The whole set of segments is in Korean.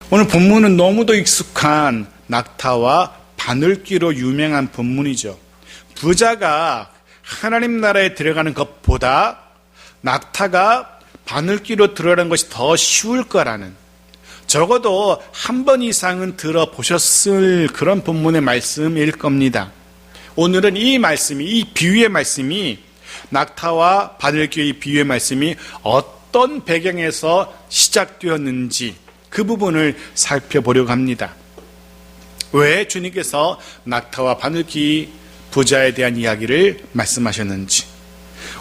오늘 본문은 너무도 익숙한 낙타와 바늘귀로 유명한 본문이죠. 부자가 하나님 나라에 들어가는 것보다 낙타가 바늘귀로 들어가는 것이 더 쉬울 거라는, 적어도 한 번 이상은 들어보셨을 그런 본문의 말씀일 겁니다. 오늘은 이 말씀이, 이 비유의 말씀이, 낙타와 바늘귀의 비유의 말씀이 어떤 배경에서 시작되었는지 그 부분을 살펴보려고 합니다. 왜 주님께서 낙타와 바늘귀 부자에 대한 이야기를 말씀하셨는지,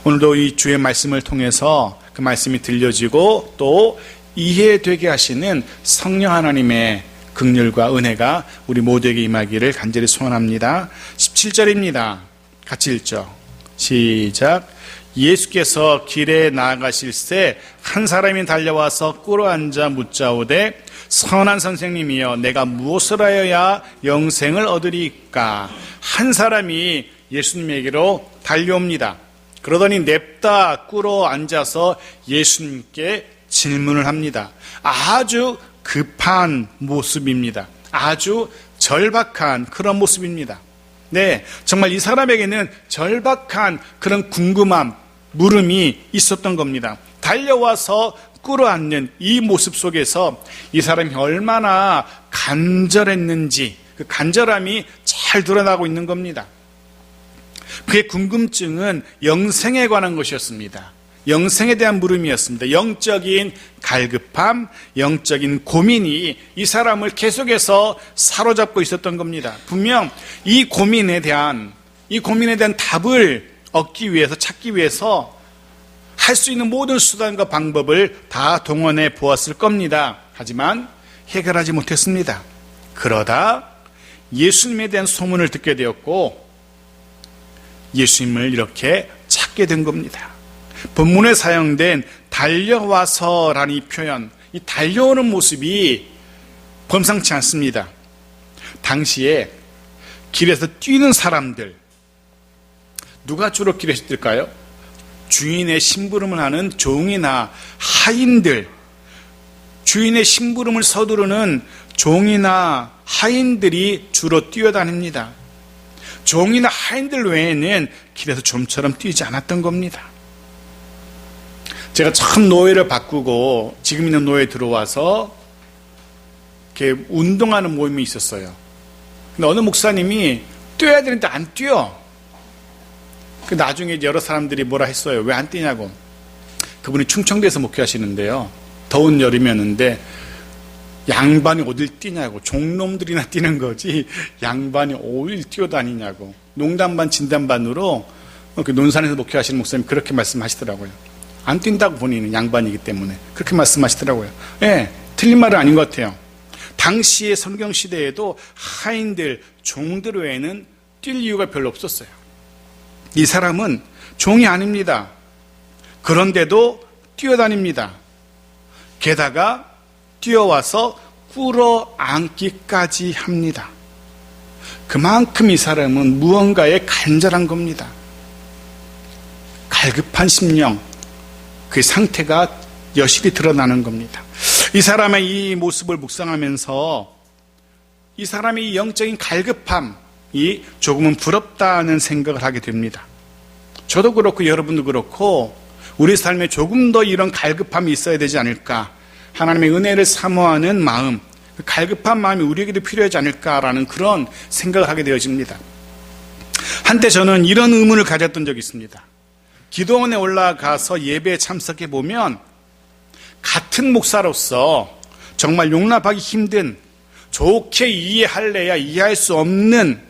오늘도 이 주의 말씀을 통해서 그 말씀이 들려지고 또 이해되게 하시는 성령 하나님의 긍휼과 은혜가 우리 모두에게 임하기를 간절히 소원합니다. 17절입니다. 같이 읽죠. 시작. 예수께서 길에 나아가실새 한 사람이 달려와서 꿇어앉아 묻자오되 선한 선생님이여 내가 무엇을 하여야 영생을 얻으리까? 한 사람이 예수님에게로 달려옵니다. 그러더니 냅다 꿇어앉아서 예수님께 질문을 합니다. 아주 급한 모습입니다. 아주 절박한 그런 모습입니다. 네, 정말 이 사람에게는 절박한 그런 궁금함, 물음이 있었던 겁니다. 달려와서 꿇어앉는 이 모습 속에서 이 사람이 얼마나 간절했는지 그 간절함이 잘 드러나고 있는 겁니다. 그의 궁금증은 영생에 관한 것이었습니다. 영생에 대한 물음이었습니다. 영적인 갈급함, 영적인 고민이 이 사람을 계속해서 사로잡고 있었던 겁니다. 분명 이 고민에 대한 답을 얻기 위해서, 찾기 위해서 할 수 있는 모든 수단과 방법을 다 동원해 보았을 겁니다. 하지만 해결하지 못했습니다. 그러다 예수님에 대한 소문을 듣게 되었고 예수님을 이렇게 찾게 된 겁니다. 본문에 사용된 달려와서라는 이 표현, 이 달려오는 모습이 범상치 않습니다. 당시에 길에서 뛰는 사람들, 누가 주로 길에서 뛸까요? 주인의 심부름을 하는 종이나 하인들, 주인의 심부름을 서두르는 종이나 하인들이 주로 뛰어다닙니다. 종이나 하인들 외에는 길에서 좀처럼 뛰지 않았던 겁니다. 제가 처음 노예를 바꾸고 지금 있는 노예에 들어와서 이렇게 운동하는 모임이 있었어요. 근데 어느 목사님이 뛰어야 되는데 안 뛰어. 나중에 여러 사람들이 뭐라 했어요. 왜 안 뛰냐고. 그분이 충청도에서 목회하시는데요. 더운 여름이었는데 양반이 어딜 뛰냐고. 종놈들이나 뛰는 거지 양반이 어딜 뛰어다니냐고. 농담 반 진담 반으로 논산에서 목회하시는 목사님이 그렇게 말씀하시더라고요. 안 뛴다고 본인은 양반이기 때문에 그렇게 말씀하시더라고요. 예, 틀린 말은 아닌 것 같아요. 당시의 성경시대에도 하인들, 종들 외에는 뛸 이유가 별로 없었어요. 이 사람은 종이 아닙니다. 그런데도 뛰어다닙니다. 게다가 뛰어와서 꿇어앉기까지 합니다. 그만큼 이 사람은 무언가에 간절한 겁니다. 갈급한 심령, 그 상태가 여실히 드러나는 겁니다. 이 사람의 이 모습을 묵상하면서 이 사람의 이 영적인 갈급함이 조금은 부럽다는 생각을 하게 됩니다. 저도 그렇고 여러분도 그렇고 우리 삶에 조금 더 이런 갈급함이 있어야 되지 않을까, 하나님의 은혜를 사모하는 마음, 그 갈급한 마음이 우리에게도 필요하지 않을까라는 그런 생각을 하게 되어집니다. 한때 저는 이런 의문을 가졌던 적이 있습니다. 기도원에 올라가서 예배에 참석해 보면 같은 목사로서 정말 용납하기 힘든, 좋게 이해할래야 이해할 수 없는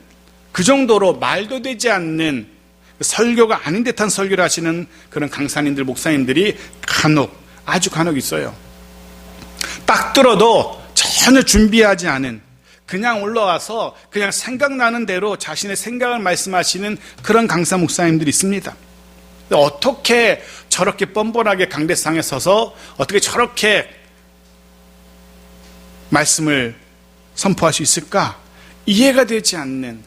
그 정도로 말도 되지 않는 설교가 아닌 듯한 설교를 하시는 그런 강사님들, 목사님들이 아주 간혹 있어요. 딱 들어도 전혀 준비하지 않은, 그냥 올라와서 그냥 생각나는 대로 자신의 생각을 말씀하시는 그런 강사 목사님들이 있습니다. 어떻게 저렇게 뻔뻔하게 강대상에 서서 어떻게 저렇게 말씀을 선포할 수 있을까? 이해가 되지 않는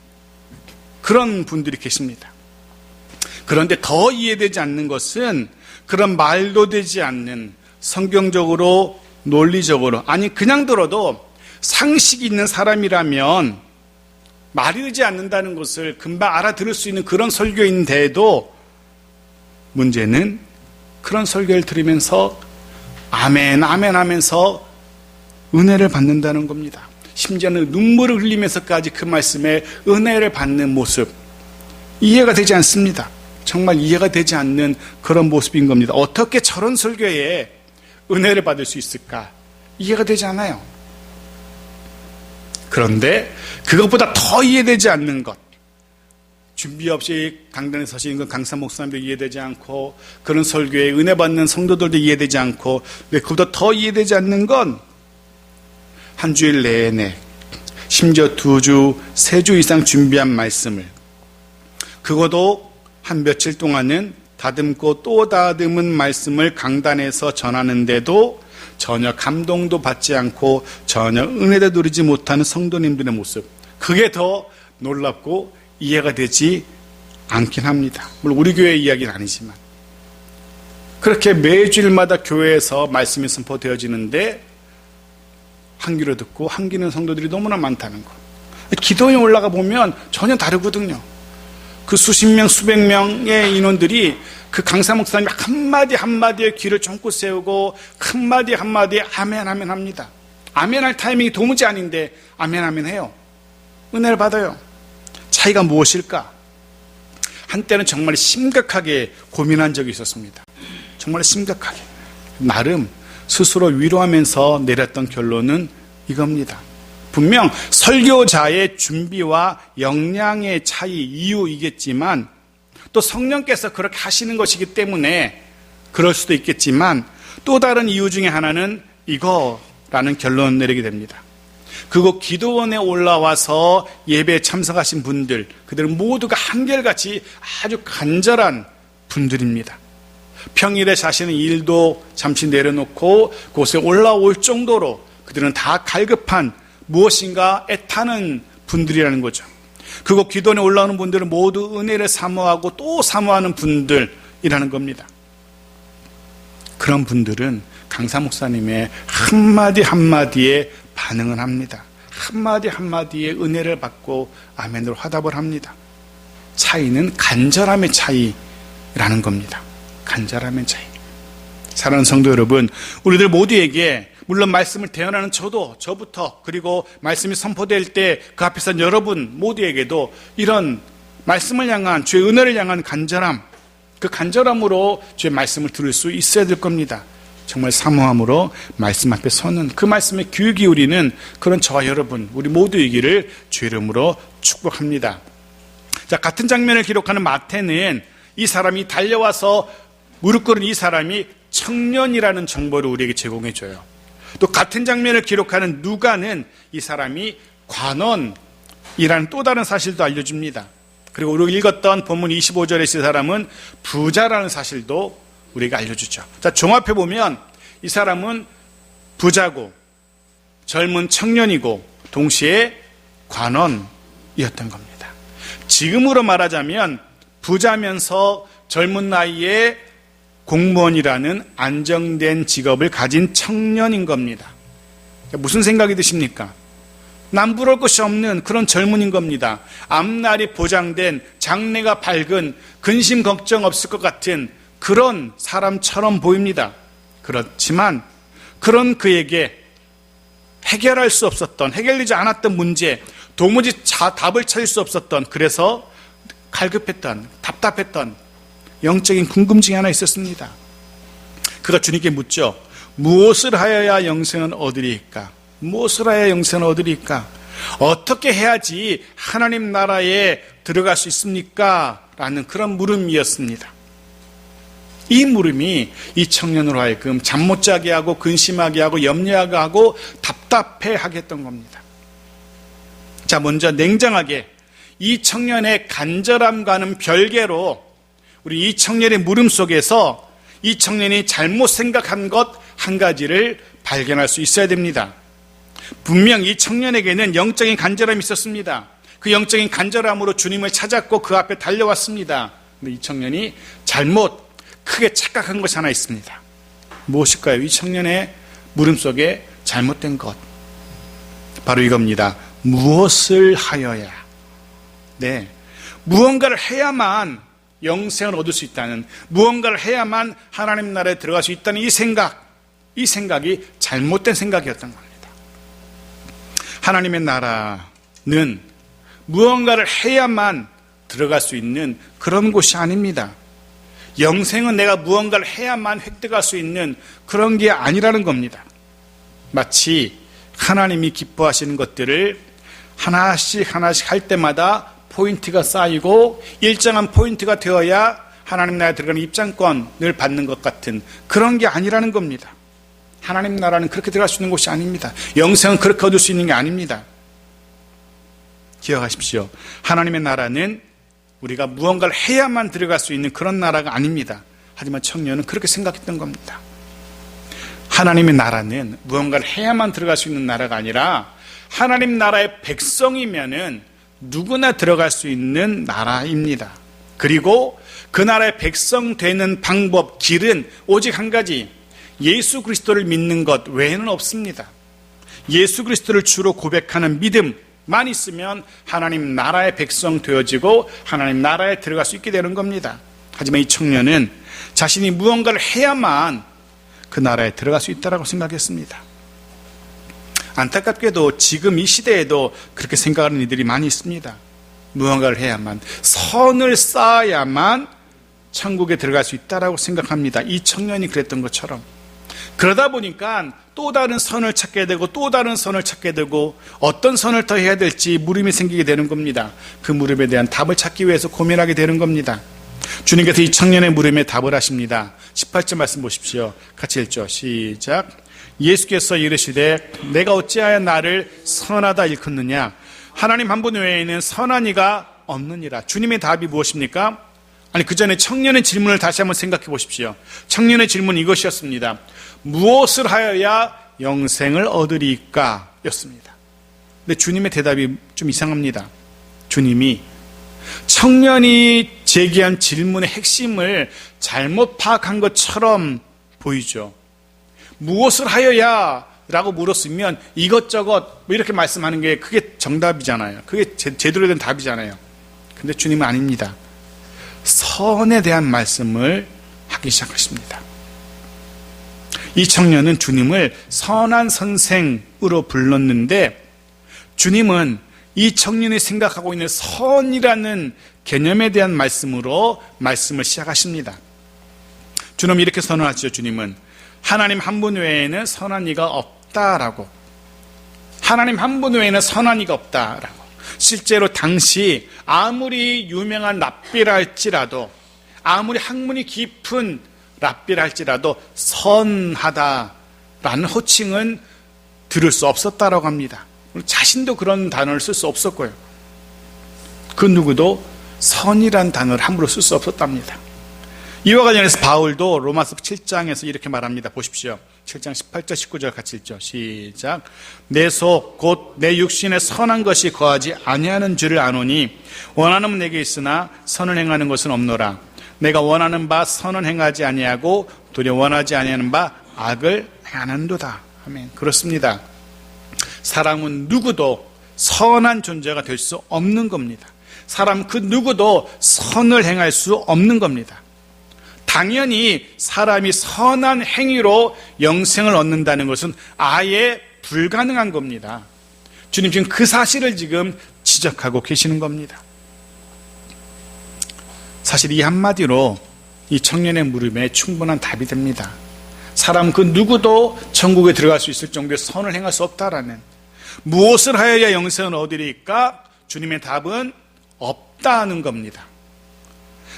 그런 분들이 계십니다. 그런데 더 이해되지 않는 것은 그런 말도 되지 않는, 성경적으로 논리적으로, 아니 그냥 들어도 상식이 있는 사람이라면 말이 되지 않는다는 것을 금방 알아들을 수 있는 그런 설교인데도 문제는 그런 설교를 들으면서 아멘 아멘 하면서 은혜를 받는다는 겁니다. 심지어는 눈물을 흘리면서까지 그 말씀에 은혜를 받는 모습, 이해가 되지 않습니다. 정말 이해가 되지 않는 그런 모습인 겁니다. 어떻게 저런 설교에 은혜를 받을 수 있을까? 이해가 되지 않아요. 그런데 그것보다 더 이해되지 않는 것, 준비 없이 강단에 서시는 건 강사 목사님도 이해되지 않고, 그런 설교에 은혜 받는 성도들도 이해되지 않고, 그보다 더 이해되지 않는 건 한 주일 내내, 심지어 2주, 3주 이상 준비한 말씀을, 그것도 한 며칠 동안은 다듬고 또 다듬은 말씀을 강단에서 전하는데도 전혀 감동도 받지 않고 전혀 은혜도 누리지 못하는 성도님들의 모습, 그게 더 놀랍고 이해가 되지 않긴 합니다. 물론 우리 교회 이야기는 아니지만 그렇게 매주일마다 교회에서 말씀이 선포되어지는데 한 귀로 듣고 한 귀는 성도들이 너무나 많다는 것. 기도에 올라가 보면 전혀 다르거든요. 그 수십 명, 수백 명의 인원들이 그 강사 목사님이 한마디 한마디에 귀를 쫑긋 세우고 한마디 한마디에 아멘 아멘 합니다. 아멘 할 타이밍이 도무지 아닌데 아멘 아멘 해요. 은혜를 받아요. 차이가 무엇일까? 한때는 정말 심각하게 고민한 적이 있었습니다. 정말 심각하게. 나름 스스로 위로하면서 내렸던 결론은 이겁니다. 분명 설교자의 준비와 역량의 차이, 이유이겠지만 또 성령께서 그렇게 하시는 것이기 때문에 그럴 수도 있겠지만 또 다른 이유 중에 하나는 이거라는 결론을 내리게 됩니다. 그곳 기도원에 올라와서 예배에 참석하신 분들, 그들은 모두가 한결같이 아주 간절한 분들입니다. 평일에 자신의 일도 잠시 내려놓고 곳에 올라올 정도로 그들은 다 갈급한 무엇인가 애타는 분들이라는 거죠. 그곳 기도원에 올라오는 분들은 모두 은혜를 사모하고 또 사모하는 분들이라는 겁니다. 그런 분들은 강사 목사님의 한마디 한마디에 반응을 합니다. 한마디 한마디에 은혜를 받고 아멘으로 화답을 합니다. 차이는 간절함의 차이라는 겁니다. 간절함의 차이. 사랑하는 성도 여러분, 우리들 모두에게 물론 말씀을 대언하는 저부터 그리고 말씀이 선포될 때 그 앞에 선 여러분 모두에게도 이런 말씀을 향한 주의 은혜를 향한 간절함, 그 간절함으로 주의 말씀을 들을 수 있어야 될 겁니다. 정말 사모함으로 말씀 앞에 서는, 그 말씀에 귀 기울이는 그런 저와 여러분 우리 모두이기를 주의 이름으로 축복합니다. 자, 같은 장면을 기록하는 마태는 이 사람이 달려와서 무릎 꿇은 이 사람이 청년이라는 정보를 우리에게 제공해 줘요. 또 같은 장면을 기록하는 누가는 이 사람이 관원이라는 또 다른 사실도 알려줍니다. 그리고 우리가 읽었던 본문 25절의 이 사람은 부자라는 사실도 우리가 알려주죠. 자, 종합해 보면 이 사람은 부자고 젊은 청년이고 동시에 관원이었던 겁니다. 지금으로 말하자면 부자면서 젊은 나이에 공무원이라는 안정된 직업을 가진 청년인 겁니다. 무슨 생각이 드십니까? 남부러울 것이 없는 그런 젊은인 겁니다. 앞날이 보장된, 장래가 밝은, 근심 걱정 없을 것 같은 그런 사람처럼 보입니다. 그렇지만 그런 그에게 해결할 수 없었던, 해결되지 않았던 문제, 도무지 답을 찾을 수 없었던, 그래서 갈급했던, 답답했던 영적인 궁금증이 하나 있었습니다. 그가 주님께 묻죠. 무엇을 하여야 영생을 얻으리까? 무엇을 하여야 영생을 얻으리까? 어떻게 해야지 하나님 나라에 들어갈 수 있습니까? 라는 그런 물음이었습니다. 이 물음이 이 청년으로 하여금 잠 못 자게 하고 근심하게 하고 염려하게 하고 답답해하게 했던 겁니다. 자, 먼저 냉정하게 이 청년의 간절함과는 별개로 우리 이 청년의 물음 속에서 이 청년이 잘못 생각한 것 한 가지를 발견할 수 있어야 됩니다. 분명 이 청년에게는 영적인 간절함이 있었습니다. 그 영적인 간절함으로 주님을 찾았고 그 앞에 달려왔습니다. 근데 이 청년이 잘못 크게 착각한 것이 하나 있습니다. 무엇일까요? 이 청년의 물음 속에 잘못된 것, 바로 이겁니다. 무엇을 하여야? 네, 무언가를 해야만 영생을 얻을 수 있다는, 무언가를 해야만 하나님 나라에 들어갈 수 있다는 이 생각이 잘못된 생각이었던 겁니다. 하나님의 나라는 무언가를 해야만 들어갈 수 있는 그런 곳이 아닙니다. 영생은 내가 무언가를 해야만 획득할 수 있는 그런 게 아니라는 겁니다. 마치 하나님이 기뻐하시는 것들을 하나씩 할 때마다 포인트가 쌓이고 일정한 포인트가 되어야 하나님 나라에 들어가는 입장권을 받는 것 같은 그런 게 아니라는 겁니다. 하나님 나라는 그렇게 들어갈 수 있는 곳이 아닙니다. 영생은 그렇게 얻을 수 있는 게 아닙니다. 기억하십시오. 하나님의 나라는 우리가 무언가를 해야만 들어갈 수 있는 그런 나라가 아닙니다. 하지만 청년은 그렇게 생각했던 겁니다. 하나님의 나라는 무언가를 해야만 들어갈 수 있는 나라가 아니라 하나님 나라의 백성이면은 누구나 들어갈 수 있는 나라입니다. 그리고 그 나라의 백성 되는 방법, 길은 오직 한 가지, 예수 그리스도를 믿는 것 외에는 없습니다. 예수 그리스도를 주로 고백하는 믿음만 있으면 하나님 나라의 백성 되어지고 하나님 나라에 들어갈 수 있게 되는 겁니다. 하지만 이 청년은 자신이 무언가를 해야만 그 나라에 들어갈 수 있다고 생각했습니다. 안타깝게도 지금 이 시대에도 그렇게 생각하는 이들이 많이 있습니다. 무언가를 해야만, 선을 쌓아야만 천국에 들어갈 수 있다고 생각합니다. 이 청년이 그랬던 것처럼. 그러다 보니까 또 다른 선을 찾게 되고 또 다른 선을 찾게 되고 어떤 선을 더 해야 될지 물음이 생기게 되는 겁니다. 그 물음에 대한 답을 찾기 위해서 고민하게 되는 겁니다. 주님께서 이 청년의 물음에 답을 하십니다. 18절 말씀 보십시오. 같이 읽죠. 시작. 예수께서 이르시되 내가 어찌하여 나를 선하다 일컫느냐? 하나님 한 분 외에는 선한 이가 없느니라. 주님의 답이 무엇입니까? 아니, 그 전에 청년의 질문을 다시 한번 생각해 보십시오. 청년의 질문은 이것이었습니다. 무엇을 하여야 영생을 얻으리까? 였습니다. 근데 주님의 대답이 좀 이상합니다. 주님이 청년이 제기한 질문의 핵심을 잘못 파악한 것처럼 보이죠. 무엇을 하여야 라고 물었으면 이것저것 뭐 이렇게 말씀하는 게 그게 정답이잖아요. 그게 제대로 된 답이잖아요. 근데 주님은 아닙니다. 선에 대한 말씀을 하기 시작하십니다. 이 청년은 주님을 선한 선생으로 불렀는데 주님은 이 청년이 생각하고 있는 선이라는 개념에 대한 말씀으로 말씀을 시작하십니다. 주님은 이렇게 선언하죠. 주님은 하나님 한 분 외에는 선한 이가 없다라고. 하나님 한 분 외에는 선한 이가 없다라고. 실제로 당시 아무리 유명한 랍비라 할지라도, 아무리 학문이 깊은 랍비라 할지라도 선하다라는 호칭은 들을 수 없었다라고 합니다. 자신도 그런 단어를 쓸 수 없었고요. 그 누구도 선이란 단어를 함부로 쓸 수 없었답니다. 이와 관련해서 바울도 로마서 7장에서 이렇게 말합니다. 보십시오. 7장 18절 19절 같이 읽죠. 시작. 내 속 곧 내 육신에 선한 것이 거하지 아니하는 줄을 아노니 원하는 내게 있으나 선을 행하는 것은 없노라. 내가 원하는 바 선은 행하지 아니하고 도리어 원하지 아니하는 바 악을 행하는도다. 아멘. 그렇습니다. 사람은 누구도 선한 존재가 될 수 없는 겁니다. 사람 그 누구도 선을 행할 수 없는 겁니다. 당연히 사람이 선한 행위로 영생을 얻는다는 것은 아예 불가능한 겁니다. 주님 지금 그 사실을 지금 지적하고 계시는 겁니다. 사실 이 한마디로 이 청년의 물음에 충분한 답이 됩니다. 사람 그 누구도 천국에 들어갈 수 있을 정도의 선을 행할 수 없다라는, 무엇을 하여야 영생을 얻으리까? 주님의 답은 없다는 겁니다.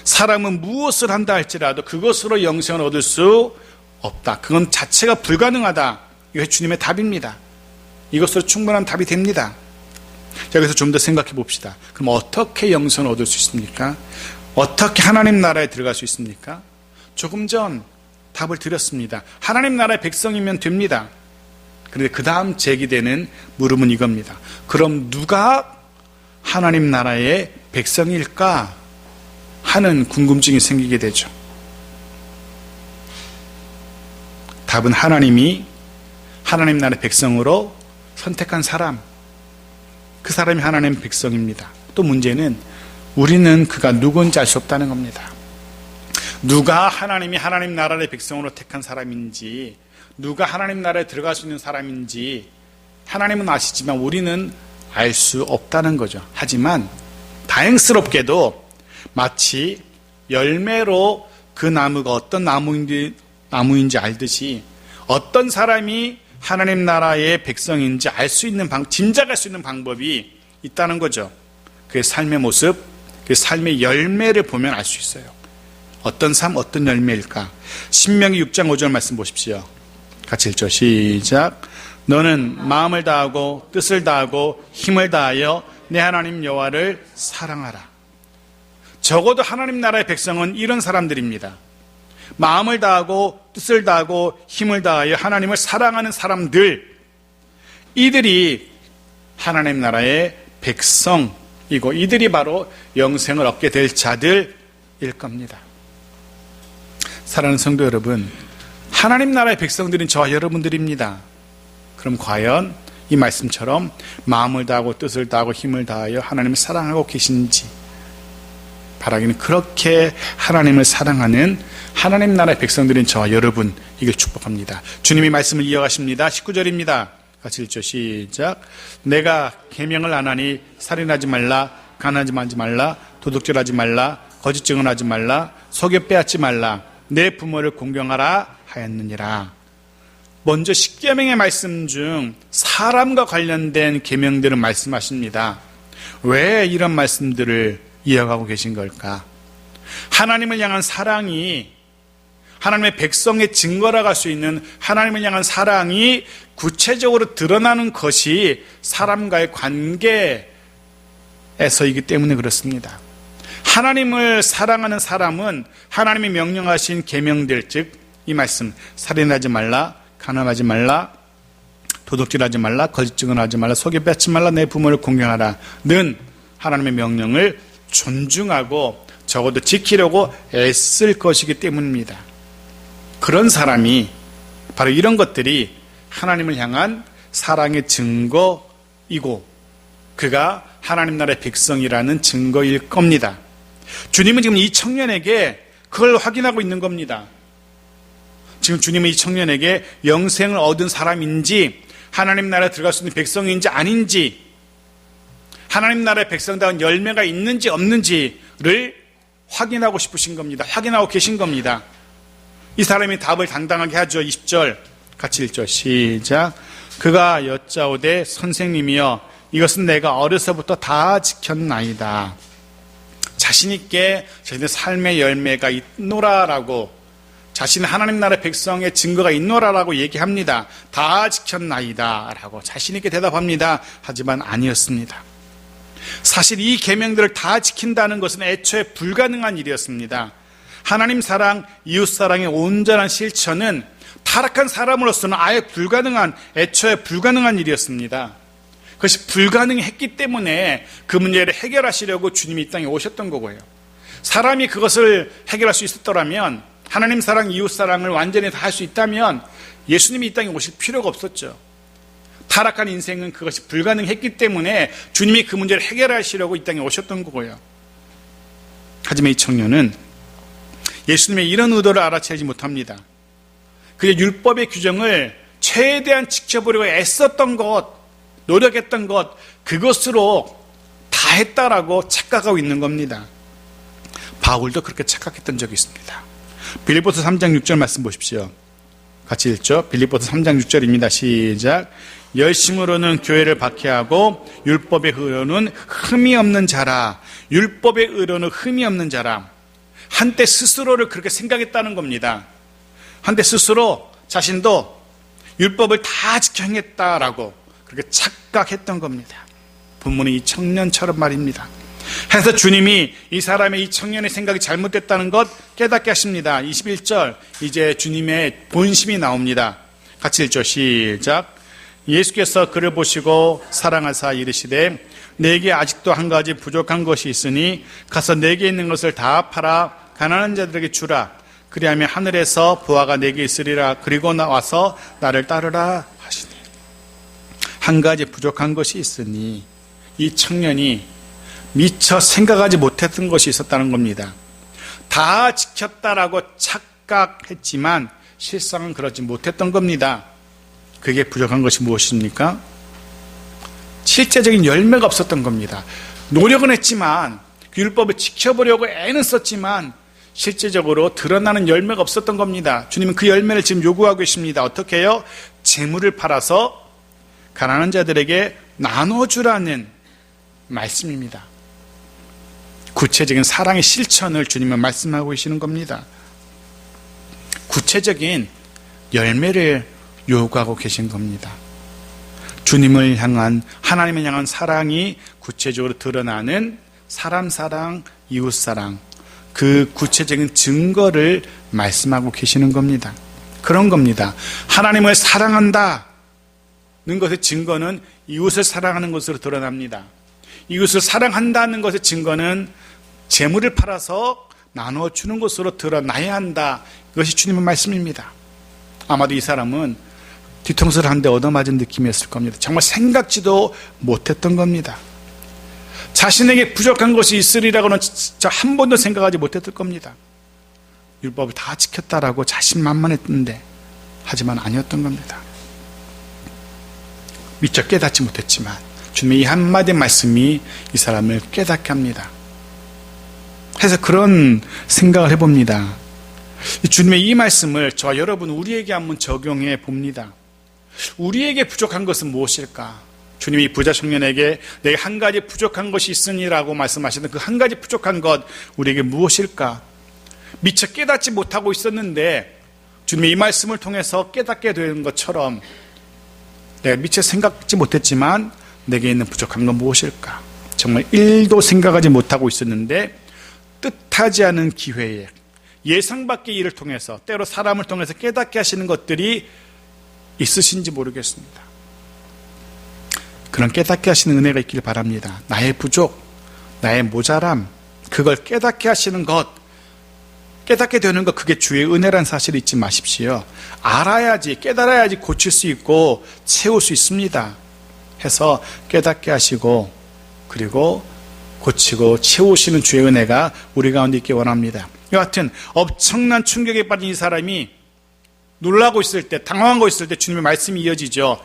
사람은 무엇을 한다 할지라도 그것으로 영생을 얻을 수 없다. 그건 자체가 불가능하다. 이게 주님의 답입니다. 이것으로 충분한 답이 됩니다. 자, 여기서 좀 더 생각해 봅시다. 그럼 어떻게 영생을 얻을 수 있습니까? 어떻게 하나님 나라에 들어갈 수 있습니까? 조금 전 답을 드렸습니다. 하나님 나라의 백성이면 됩니다. 그런데 그 다음 제기되는 물음은 이겁니다. 그럼 누가 하나님 나라의 백성일까? 하는 궁금증이 생기게 되죠. 답은 하나님이 하나님 나라의 백성으로 선택한 사람, 그 사람이 하나님의 백성입니다. 또 문제는 우리는 그가 누군지 알 수 없다는 겁니다. 누가 하나님이 하나님 나라의 백성으로 택한 사람인지, 누가 하나님 나라에 들어갈 수 있는 사람인지 하나님은 아시지만 우리는 알 수 없다는 거죠. 하지만 다행스럽게도 마치 열매로 그 나무가 어떤 나무인지 알듯이 어떤 사람이 하나님 나라의 백성인지 알 수 있는 짐작할 수 있는 방법이 있다는 거죠. 그의 삶의 모습, 그 삶의 열매를 보면 알 수 있어요. 어떤 삶, 어떤 열매일까? 신명기 6장 5절 말씀 보십시오. 같이 읽죠. 시작. 너는 마음을 다하고 뜻을 다하고 힘을 다하여 내 하나님 여호와를 사랑하라. 적어도 하나님 나라의 백성은 이런 사람들입니다. 마음을 다하고 뜻을 다하고 힘을 다하여 하나님을 사랑하는 사람들, 이들이 하나님 나라의 백성이고 이들이 바로 영생을 얻게 될 자들일 겁니다. 사랑하는 성도 여러분, 하나님 나라의 백성들은 저와 여러분들입니다. 그럼 과연 이 말씀처럼 마음을 다하고 뜻을 다하고 힘을 다하여 하나님을 사랑하고 계신지 바라기는, 그렇게 하나님을 사랑하는 하나님 나라의 백성들인 저와 여러분, 이걸 축복합니다. 주님이 말씀을 이어가십니다. 19절입니다. 같이 읽죠. 시작. 내가 계명을 안 하니 살인하지 말라, 가난하지 말라, 도둑질하지 말라, 거짓 증언하지 말라, 속여 빼앗지 말라, 내 부모를 공경하라 하였느니라. 먼저 십계명의 말씀 중 사람과 관련된 계명들은 말씀하십니다. 왜 이런 말씀들을 이어가고 계신 걸까? 하나님을 향한 사랑이, 하나님의 백성의 증거라고 할 수 있는 하나님을 향한 사랑이 구체적으로 드러나는 것이 사람과의 관계에서이기 때문에 그렇습니다. 하나님을 사랑하는 사람은 하나님이 명령하신 계명들, 즉 이 말씀, 살인하지 말라, 가늠하지 말라, 도둑질하지 말라, 거짓 증언하지 말라, 속여 빼앗지 말라, 내 부모를 공경하라 는 하나님의 명령을 존중하고 적어도 지키려고 애쓸 것이기 때문입니다. 그런 사람이, 바로 이런 것들이 하나님을 향한 사랑의 증거이고 그가 하나님 나라의 백성이라는 증거일 겁니다. 주님은 지금 이 청년에게 그걸 확인하고 있는 겁니다. 지금 주님은 이 청년에게 영생을 얻은 사람인지, 하나님 나라에 들어갈 수 있는 백성인지 아닌지, 하나님 나라의 백성다운 열매가 있는지 없는지를 확인하고 싶으신 겁니다. 확인하고 계신 겁니다. 이 사람이 답을 당당하게 하죠. 20절 같이 읽죠. 시작. 그가 여짜오되 선생님이여 이것은 내가 어려서부터 다 지켰나이다. 자신 있게 자신의 삶의 열매가 있노라라고, 자신은 하나님 나라의 백성의 증거가 있노라라고 얘기합니다. 다 지켰나이다 라고 자신 있게 대답합니다. 하지만 아니었습니다. 사실 이 계명들을 다 지킨다는 것은 애초에 불가능한 일이었습니다. 하나님 사랑, 이웃 사랑의 온전한 실천은 타락한 사람으로서는 아예 애초에 불가능한 일이었습니다. 그것이 불가능했기 때문에 그 문제를 해결하시려고 주님이 이 땅에 오셨던 거고요. 사람이 그것을 해결할 수 있었더라면, 하나님 사랑, 이웃 사랑을 완전히 다 할 수 있다면 예수님이 이 땅에 오실 필요가 없었죠. 타락한 인생은 그것이 불가능했기 때문에 주님이 그 문제를 해결하시려고 이 땅에 오셨던 거고요. 하지만 이 청년은 예수님의 이런 의도를 알아채지 못합니다. 그의 율법의 규정을 최대한 지켜보려고 애썼던 것, 노력했던 것, 그것으로 다 했다라고 착각하고 있는 겁니다. 바울도 그렇게 착각했던 적이 있습니다. 빌립보서 3장 6절 말씀 보십시오. 같이 읽죠. 빌립보서 3장 6절입니다. 시작. 열심으로는 교회를 박해하고 율법의 의로는 흠이 없는 자라. 율법의 의로는 흠이 없는 자라. 한때 스스로를 그렇게 생각했다는 겁니다. 한때 스스로 자신도 율법을 다 지켜 행했다라고 그렇게 착각했던 겁니다. 본문은 이 청년처럼 말입니다. 해서 주님이 이 사람의, 이 청년의 생각이 잘못됐다는 것 깨닫게 하십니다. 21절, 이제 주님의 본심이 나옵니다. 같이 읽죠. 시작. 예수께서 그를 보시고 사랑하사 이르시되 내게 아직도 한 가지 부족한 것이 있으니 가서 내게 있는 것을 다 팔아 가난한 자들에게 주라. 그리하면 하늘에서 보화가 내게 있으리라. 그리고 나와서 나를 따르라 하시니. 한 가지 부족한 것이 있으니 이 청년이 미처 생각하지 못했던 것이 있었다는 겁니다. 다 지켰다라고 착각했지만 실상은 그렇지 못했던 겁니다. 그게 부족한 것이 무엇입니까? 실제적인 열매가 없었던 겁니다. 노력은 했지만 율법을 지켜보려고 애는 썼지만 실제적으로 드러나는 열매가 없었던 겁니다. 주님은 그 열매를 지금 요구하고 계십니다. 어떻게 해요? 재물을 팔아서 가난한 자들에게 나눠주라는 말씀입니다. 구체적인 사랑의 실천을 주님은 말씀하고 계시는 겁니다. 구체적인 열매를 요구하고 계신 겁니다. 주님을 향한, 하나님을 향한 사랑이 구체적으로 드러나는 사람 사랑, 이웃 사랑, 그 구체적인 증거를 말씀하고 계시는 겁니다. 그런 겁니다. 하나님을 사랑한다는 것의 증거는 이웃을 사랑하는 것으로 드러납니다. 이웃을 사랑한다는 것의 증거는 재물을 팔아서 나눠주는 것으로 드러나야 한다. 이것이 주님의 말씀입니다. 아마도 이 사람은 뒤통수를 한 대 얻어맞은 느낌이었을 겁니다. 정말 생각지도 못했던 겁니다. 자신에게 부족한 것이 있으리라고는 진짜 한 번도 생각하지 못했을 겁니다. 율법을 다 지켰다라고 자신만만했는데 하지만 아니었던 겁니다. 미처 깨닫지 못했지만 주님의 이 한마디 말씀이 이 사람을 깨닫게 합니다. 그래서 그런 생각을 해봅니다. 주님의 이 말씀을 저와 여러분 우리에게 한번 적용해 봅니다. 우리에게 부족한 것은 무엇일까? 주님이 부자 청년에게 내게 한 가지 부족한 것이 있으니라고 말씀하시는 그 한 가지 부족한 것 우리에게 무엇일까? 미처 깨닫지 못하고 있었는데 주님의 이 말씀을 통해서 깨닫게 되는 것처럼 내가 미처 생각지 못했지만 내게 있는 부족한 건 무엇일까? 정말 1도 생각하지 못하고 있었는데 뜻하지 않은 기회에 예상 밖의 일을 통해서 때로 사람을 통해서 깨닫게 하시는 것들이 있으신지 모르겠습니다. 그런 깨닫게 하시는 은혜가 있기를 바랍니다. 나의 부족, 나의 모자람, 그걸 깨닫게 하시는 것, 깨닫게 되는 것, 그게 주의 은혜란 사실을 잊지 마십시오. 알아야지, 깨달아야지 고칠 수 있고 채울 수 있습니다. 해서 깨닫게 하시고 그리고 고치고 채우시는 주의 은혜가 우리 가운데 있기 원합니다. 여하튼 엄청난 충격에 빠진 이 사람이 놀라고 있을 때, 당황하고 있을 때 주님의 말씀이 이어지죠.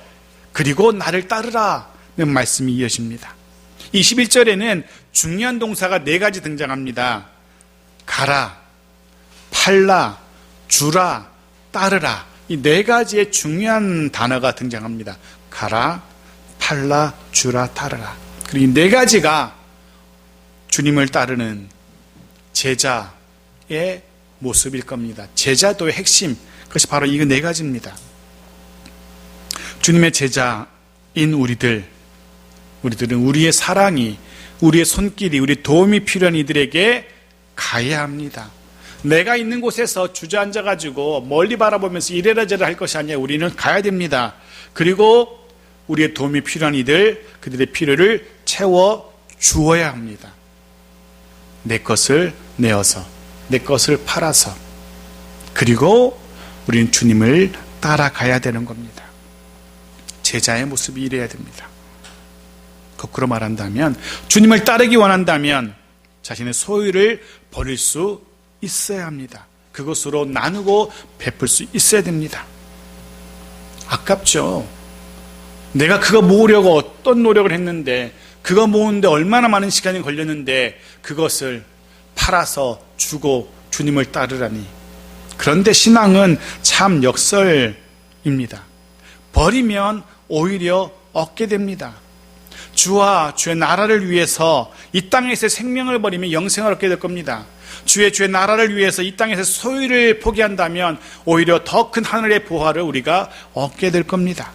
그리고 나를 따르라는 말씀이 이어집니다. 21절에는 중요한 동사가 4가지 등장합니다. 가라, 팔라, 주라, 따르라. 이 4가지의 중요한 단어가 등장합니다. 가라, 팔라, 주라, 따르라. 그리고 이 4가지가 주님을 따르는 제자의 모습일 겁니다. 제자도의 핵심, 그것이 바로 이 4가지입니다. 주님의 제자인 우리들은 우리의 사랑이, 우리의 손길이, 우리 도움이 필요한 이들에게 가야 합니다. 내가 있는 곳에서 주저앉아가지고 멀리 바라보면서 이래라 저래라 할 것이 아니라 우리는 가야 됩니다. 그리고 우리의 도움이 필요한 이들, 그들의 필요를 채워 주어야 합니다. 내 것을 내어서, 내 것을 팔아서, 그리고 우리는 주님을 따라가야 되는 겁니다. 제자의 모습이 이래야 됩니다. 거꾸로 말한다면 주님을 따르기 원한다면 자신의 소유를 버릴 수 있어야 합니다. 그것으로 나누고 베풀 수 있어야 됩니다. 아깝죠. 내가 그거 모으려고 어떤 노력을 했는데, 그거 모으는데 얼마나 많은 시간이 걸렸는데 그것을 팔아서 주고 주님을 따르라니. 그런데 신앙은 참 역설입니다. 버리면 오히려 얻게 됩니다. 주와 주의 나라를 위해서 이 땅에서 생명을 버리면 영생을 얻게 될 겁니다. 주의 나라를 위해서 이 땅에서 소유를 포기한다면 오히려 더 큰 하늘의 보화를 우리가 얻게 될 겁니다.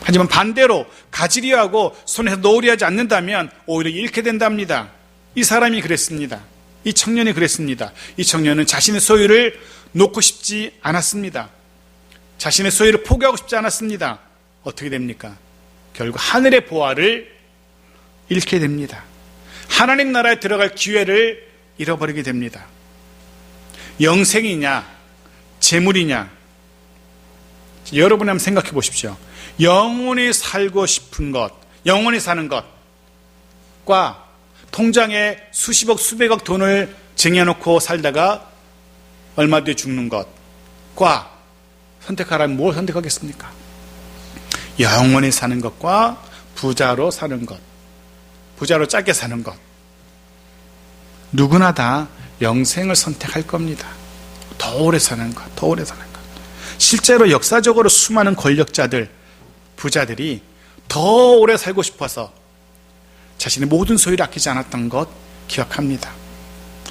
하지만 반대로 가지려 하고 손에서 놓으려 하지 않는다면 오히려 잃게 된답니다. 이 사람이 그랬습니다. 이 청년이 그랬습니다. 이 청년은 자신의 소유를 놓고 싶지 않았습니다. 자신의 소유를 포기하고 싶지 않았습니다. 어떻게 됩니까? 결국 하늘의 보화를 잃게 됩니다. 하나님 나라에 들어갈 기회를 잃어버리게 됩니다. 영생이냐, 재물이냐. 여러분이 한번 생각해 보십시오. 영원히 살고 싶은 것, 영원히 사는 것과 통장에 수십억, 수백억 돈을 쟁여놓고 살다가 얼마 뒤에 죽는 것과 선택하라면 뭘 선택하겠습니까? 영원히 사는 것과 부자로 사는 것, 부자로 짧게 사는 것. 누구나 다 영생을 선택할 겁니다. 더 오래 사는 것, 더 오래 사는 것. 실제로 역사적으로 수많은 권력자들, 부자들이 더 오래 살고 싶어서 자신의 모든 소유를 아끼지 않았던 것 기억합니다.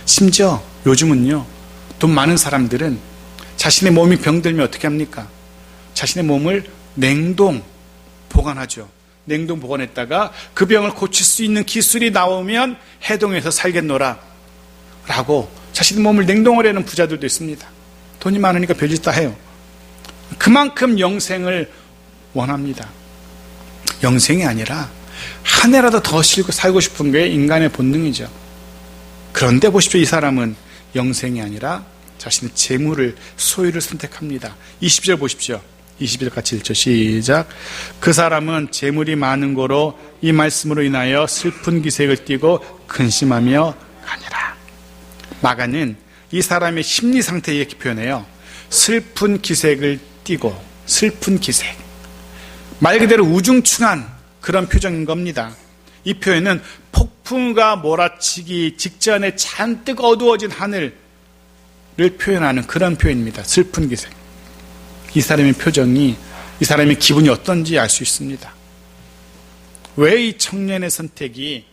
심지어 요즘은요, 돈 많은 사람들은 자신의 몸이 병들면 어떻게 합니까? 자신의 몸을 냉동 보관하죠. 냉동 보관했다가 그 병을 고칠 수 있는 기술이 나오면 해동해서 살겠노라 라고 자신의 몸을 냉동하려는 부자들도 있습니다. 돈이 많으니까 별짓 다 해요. 그만큼 영생을 원합니다. 영생이 아니라 한 해라도 더 살고 싶은 게 인간의 본능이죠. 그런데 보십시오. 이 사람은 영생이 아니라 자신의 재물을, 소유를 선택합니다. 20절 보십시오. 20절 같이 읽죠. 시작. 그 사람은 재물이 많은 고로 이 말씀으로 인하여 슬픈 기색을 띠고 근심하며 가니라. 마가는 이 사람의 심리 상태 이렇게 표현해요. 슬픈 기색을 띠고, 슬픈 기색. 말 그대로 우중충한 그런 표정인 겁니다. 이 표현은 폭풍과 몰아치기 직전에 잔뜩 어두워진 하늘을 표현하는 그런 표현입니다. 슬픈 기색. 이 사람의 표정이, 이 사람의 기분이 어떤지 알 수 있습니다. 왜 이 청년의 선택이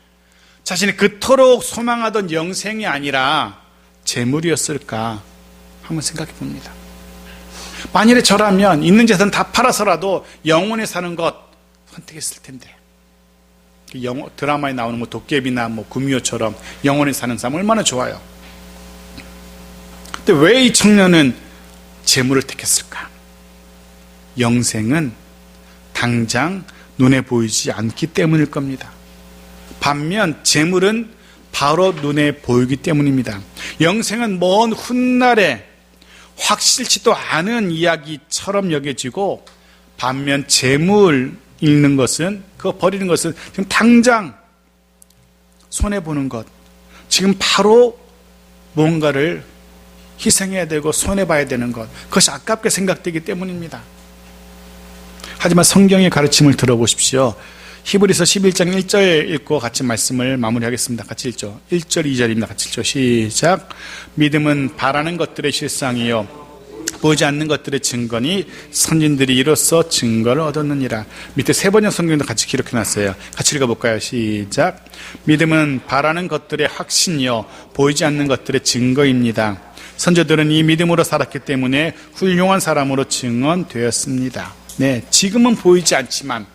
자신이 그토록 소망하던 영생이 아니라 재물이었을까 한번 생각해 봅니다. 만일에 저라면 있는 재산 다 팔아서라도 영원히 사는 것 선택했을 텐데, 드라마에 나오는 도깨비나 구미호처럼 영원히 사는 삶 얼마나 좋아요. 근데 왜 이 청년은 재물을 택했을까? 영생은 당장 눈에 보이지 않기 때문일 겁니다. 반면 재물은 바로 눈에 보이기 때문입니다. 영생은 먼 훗날에 확실치도 않은 이야기처럼 여겨지고, 반면 재물 잃는 것은, 그거 버리는 것은 지금 당장 손해보는 것, 지금 바로 뭔가를 희생해야 되고 손해봐야 되는 것, 그것이 아깝게 생각되기 때문입니다. 하지만 성경의 가르침을 들어보십시오. 히브리서 11장 1절 읽고 같이 말씀을 마무리하겠습니다. 같이 읽죠. 1절 2절입니다. 같이 읽죠. 시작. 믿음은 바라는 것들의 실상이요 보이지 않는 것들의 증거니 선진들이 이로써 증거를 얻었느니라. 밑에 세 번역 성경도 같이 기록해놨어요. 같이 읽어볼까요? 시작. 믿음은 바라는 것들의 확신이요 보이지 않는 것들의 증거입니다. 선조들은 이 믿음으로 살았기 때문에 훌륭한 사람으로 증언되었습니다. 네, 지금은 보이지 않지만,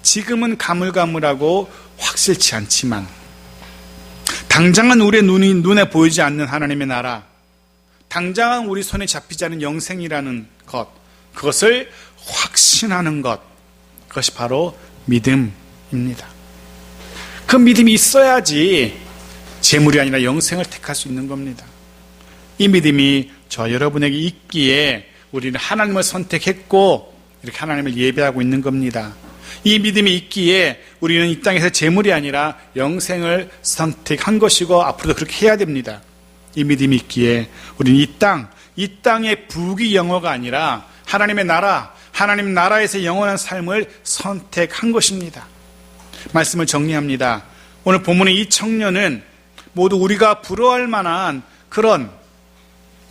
지금은 가물가물하고 확실치 않지만, 당장은 우리의 눈에 보이지 않는 하나님의 나라, 당장은 우리 손에 잡히지 않은 영생이라는 것, 그것을 확신하는 것, 그것이 바로 믿음입니다. 그 믿음이 있어야지 재물이 아니라 영생을 택할 수 있는 겁니다. 이 믿음이 저 여러분에게 있기에 우리는 하나님을 선택했고 이렇게 하나님을 예배하고 있는 겁니다. 이 믿음이 있기에 우리는 이 땅에서 재물이 아니라 영생을 선택한 것이고 앞으로도 그렇게 해야 됩니다. 이 믿음이 있기에 우리는 이 땅의 부귀 영화가 아니라 하나님의 나라, 하나님 나라에서 영원한 삶을 선택한 것입니다. 말씀을 정리합니다. 오늘 본문의 이 청년은 모두 우리가 부러워할 만한 그런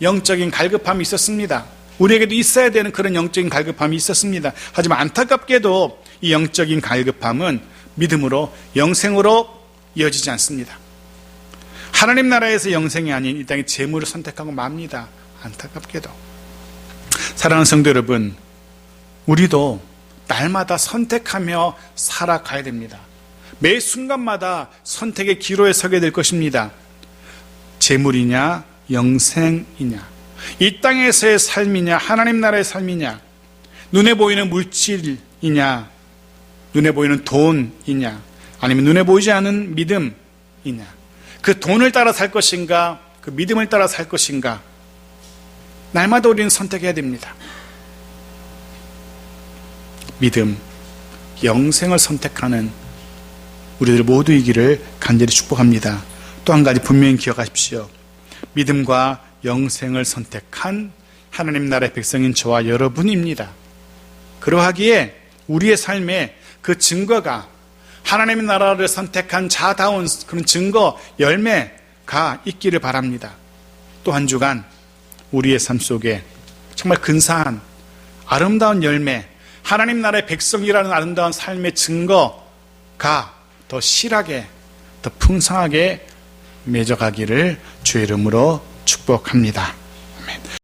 영적인 갈급함이 있었습니다. 우리에게도 있어야 되는 그런 영적인 갈급함이 있었습니다. 하지만 안타깝게도 이 영적인 갈급함은 믿음으로, 영생으로 이어지지 않습니다. 하나님 나라에서 영생이 아닌 이 땅의 재물을 선택하고 맙니다. 안타깝게도. 사랑하는 성도 여러분, 우리도 날마다 선택하며 살아가야 됩니다. 매 순간마다 선택의 기로에 서게 될 것입니다. 재물이냐 영생이냐, 이 땅에서의 삶이냐 하나님 나라의 삶이냐, 눈에 보이는 물질이냐 눈에 보이는 돈이냐, 아니면 눈에 보이지 않은 믿음이냐, 그 돈을 따라 살 것인가 그 믿음을 따라 살 것인가, 날마다 우리는 선택해야 됩니다. 믿음, 영생을 선택하는 우리들 모두이기를 간절히 축복합니다. 또 한 가지 분명히 기억하십시오. 믿음과 영생을 선택한 하나님 나라의 백성인 저와 여러분입니다. 그러하기에 우리의 삶에 그 증거가 하나님의 나라를 선택한 자다운 그런 증거, 열매가 있기를 바랍니다. 또 한 주간 우리의 삶 속에 정말 근사한 아름다운 열매, 하나님 나라의 백성이라는 아름다운 삶의 증거가 더 실하게, 더 풍성하게 맺어가기를 주의 이름으로 축복합니다.